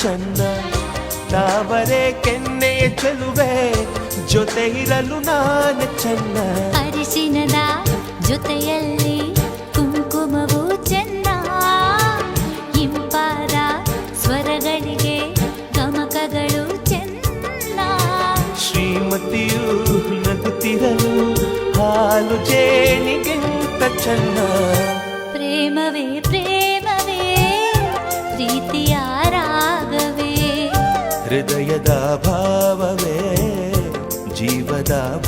ಚೆನ್ನ ತಾವರೆ ಕೆನ್ನೆಯ ಚೆಲುವೆ ಜೊತೆ ಇರಲು ನಾನು ಚೆನ್ನ ಅರಿಶಿನದ ಜೊತೆಯಲ್ಲಿ ಕುಂಕುಮವು ಚೆನ್ನ ಇಂಪಾದ ಸ್ವರಗಳಿಗೆ ಗಮಕಗಳು ಚೆನ್ನ ಶ್ರೀಮತಿಯು ನಗುತ್ತಿರಲು ಹಾಲು ಜೇನಿಗಿಂತ ಚೆನ್ನ ಪ್ರೇಮವೇ ಪ್ರೇಮವೇ ಪ್ರೀತಿಯ ರಾಗವೇ ಹೃದಯದ ಭಾವವೇ ಜೀವದ